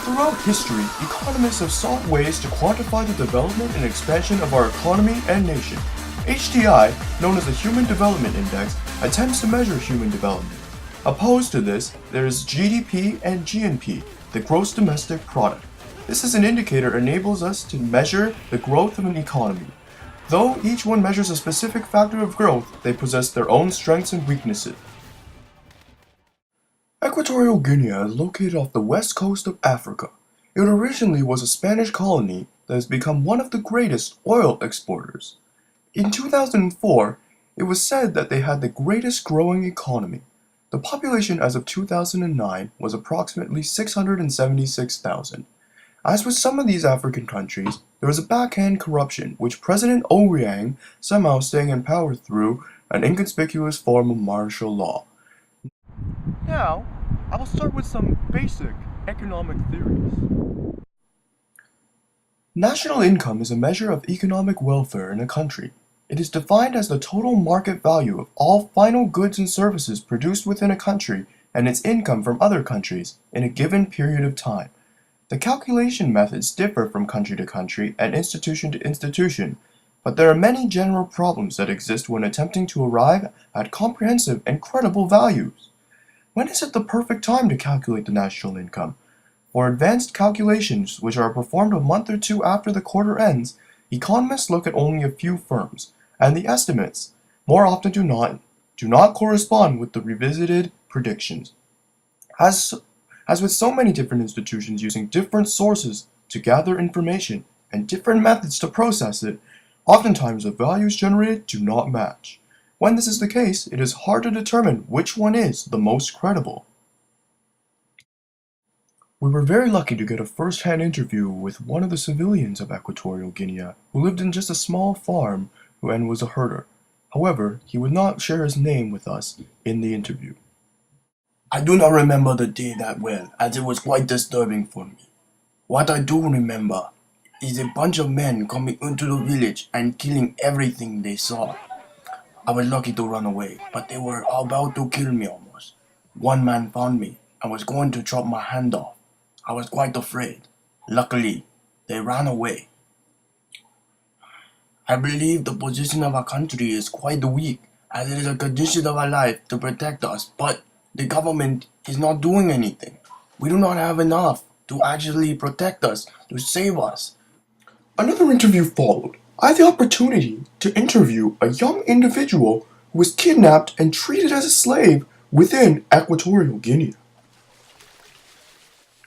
Throughout history, economists have sought ways to quantify the development and expansion of our economy and nation. HDI, known as the Human Development Index, attempts to measure human development. Opposed to this, there is GDP and GNP, the gross domestic product. This is an indicator that enables us to measure the growth of an economy. Though each one measures a specific factor of growth, they possess their own strengths and weaknesses. Equatorial Guinea is located off the west coast of Africa. It originally was a Spanish colony that has become one of the greatest oil exporters. In 2004, it was said that they had the greatest growing economy. The population as of 2009 was approximately 676,000. As with some of these African countries, there was a backhand corruption which President Obiang somehow staying in power through an inconspicuous form of martial law. Now, I will start with some basic economic theories. National income is a measure of economic welfare in a country. It is defined as the total market value of all final goods and services produced within a country and its income from other countries in a given period of time. The calculation methods differ from country to country and institution to institution, but there are many general problems that exist when attempting to arrive at comprehensive and credible values. When is it the perfect time to calculate the national income? For advanced calculations, which are performed a month or two after the quarter ends, economists look at only a few firms, and the estimates, more often do not correspond with the revisited predictions. As with so many different institutions using different sources to gather information and different methods to process it, oftentimes the values generated do not match. When this is the case, it is hard to determine which one is the most credible. We were very lucky to get a first-hand interview with one of the civilians of Equatorial Guinea who lived in just a small farm and was a herder. However, he would not share his name with us in the interview. I do not remember the day that well, as it was quite disturbing for me. What I do remember is a bunch of men coming into the village and killing everything they saw. I was lucky to run away, but they were about to kill me almost. One man found me and was going to chop my hand off. I was quite afraid. Luckily, they ran away. I believe the position of our country is quite weak, as it is a condition of our life to protect us, but the government is not doing anything. We do not have enough to actually protect us, to save us. Another interview followed. I had the opportunity to interview a young individual who was kidnapped and treated as a slave within Equatorial Guinea.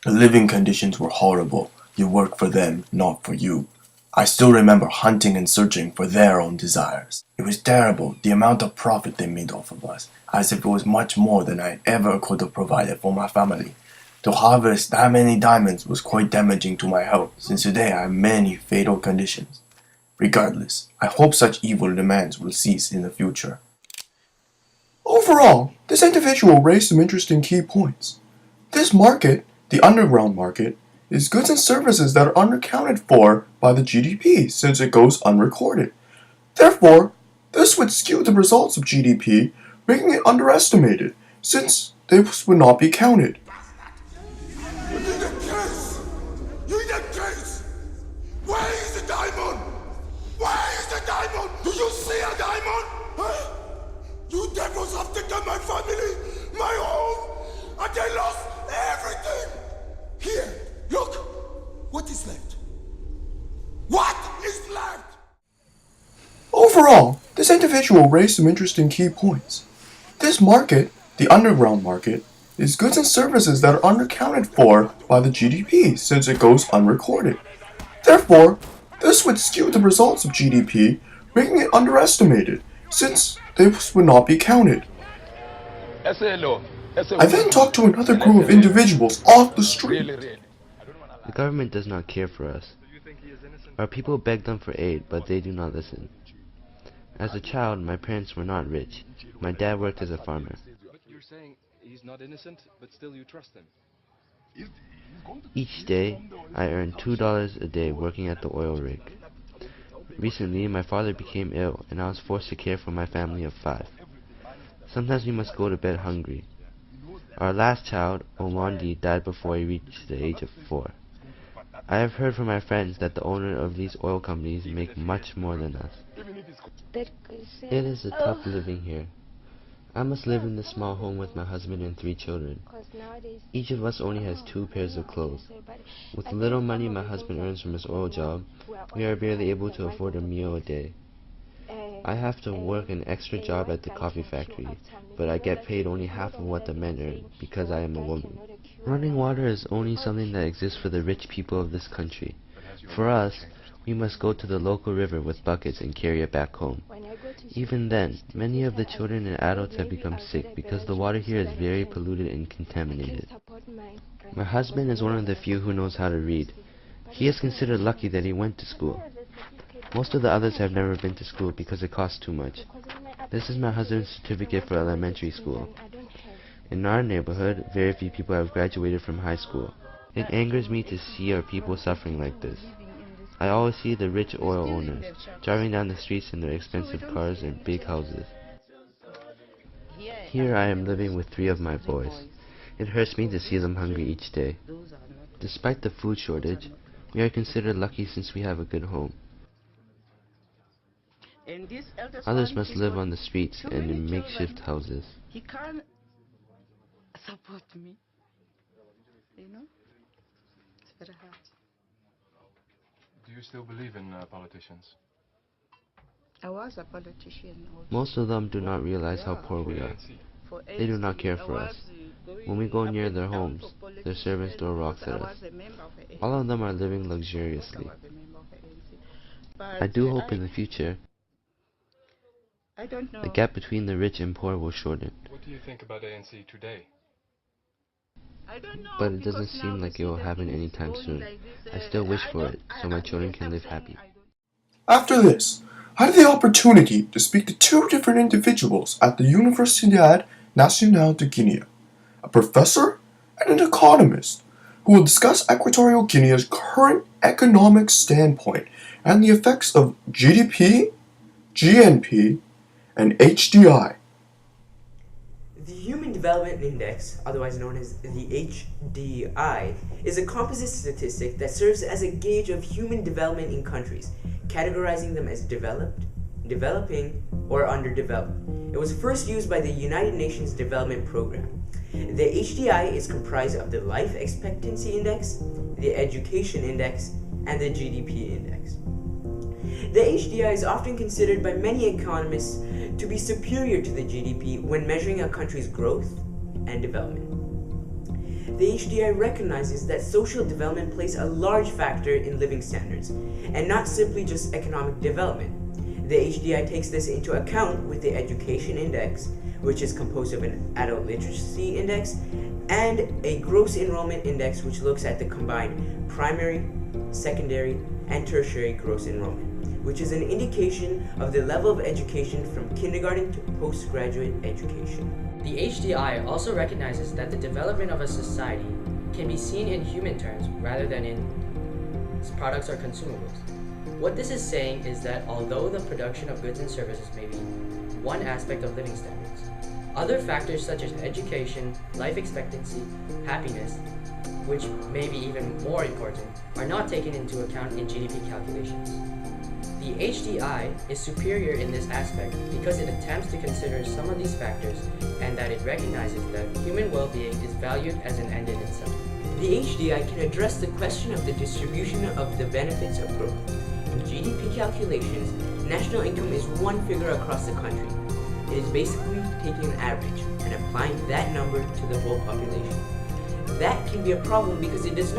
The living conditions were horrible. You work for them, not for you. I still remember hunting and searching for their own desires. It was terrible, the amount of profit they made off of us, as if it was much more than I ever could have provided for my family. To harvest that many diamonds was quite damaging to my health, since today I have many fatal conditions. Regardless, I hope such evil demands will cease in the future. Overall, this individual raised some interesting key points. This market, the underground market, is goods and services that are unaccounted for by the GDP since it goes unrecorded. Therefore, this would skew the results of GDP, making it underestimated since they would not be counted. You need a case! You need a case! Where is the diamond? Where is the diamond? Do you see a diamond? Huh? You devils have taken my family, my home, and they lost everything! Here, look! What is left? What is left? Overall, this individual raised some interesting key points. This market, the underground market, is goods and services that are unaccounted for by the GDP since it goes unrecorded. Therefore, this would skew the results of GDP, making it underestimated since they would not be counted. I then talked to another group of individuals off the street. The government does not care for us. Our people beg them for aid, but they do not listen. As a child, my parents were not rich. My dad worked as a farmer. You're saying he's not innocent, but still you trust him. Each day, I earned $2 a day working at the oil rig. Recently, my father became ill, and I was forced to care for my family of 5. Sometimes we must go to bed hungry. Our last child, Omandi, died before he reached the age of 4. I have heard from my friends that the owner of these oil companies make much more than us. It is a tough living here. I must live in this small home with my husband and 3 children. Each of us only has 2 pairs of clothes. With the little money my husband earns from his oil job, we are barely able to afford a meal a day. I have to work an extra job at the coffee factory, but I get paid only half of what the men earn because I am a woman. Running water is only something that exists for the rich people of this country. For us, we must go to the local river with buckets and carry it back home. Even then, many of the children and adults have become sick because the water here is very polluted and contaminated. My husband is one of the few who knows how to read. He is considered lucky that he went to school. Most of the others have never been to school because it costs too much. This is my husband's certificate for elementary school. In our neighborhood, very few people have graduated from high school. It angers me to see our people suffering like this. I always see the rich oil owners driving down the streets in their expensive cars and big houses. Here I am living with 3 of my boys. It hurts me to see them hungry each day. Despite the food shortage, we are considered lucky since we have a good home. Others must live on the streets and in makeshift houses. He can't support me. You know? It's very hard. Do you still believe in politicians? I was a politician also. Most of them do not realize how poor we are. They do not care for us. When we go near their homes, their servants throw rocks at us. All of them are living luxuriously. I do hope in the future I don't know. the gap between the rich and poor will shorten. What do you think about ANC today? I don't know, But it because doesn't now seem we like see it will that happen things anytime going soon. like this, I still wish I for don't- it, so my I children guess can I'm live saying happy. I don't- After this, I had the opportunity to speak to 2 different individuals at the Universidad Nacional de Guinea, a professor and an economist, who will discuss Equatorial Guinea's current economic standpoint and the effects of GDP, GNP, and HDI. The Human Development Index, otherwise known as the HDI, is a composite statistic that serves as a gauge of human development in countries, categorizing them as developed, developing, or underdeveloped. It was first used by the United Nations Development Program. The HDI is comprised of the Life Expectancy Index, the Education Index, and the GDP Index. The HDI is often considered by many economists to be superior to the GDP when measuring a country's growth and development. The HDI recognizes that social development plays a large factor in living standards, and not simply just economic development. The HDI takes this into account with the Education Index, which is composed of an Adult Literacy Index and a Gross Enrollment Index, which looks at the combined primary, secondary, and tertiary gross enrollment, which is an indication of the level of education from kindergarten to postgraduate education. The HDI also recognizes that the development of a society can be seen in human terms rather than in its products or consumables. What this is saying is that although the production of goods and services may be one aspect of living standards, other factors such as education, life expectancy, happiness, which may be even more important, are not taken into account in GDP calculations. The HDI is superior in this aspect because it attempts to consider some of these factors and that it recognizes that human well-being is valued as an end in itself. The HDI can address the question of the distribution of the benefits of growth. In GDP calculations, national income is one figure across the country. It is basically taking an average and applying that number to the whole population. That can be a problem because it does not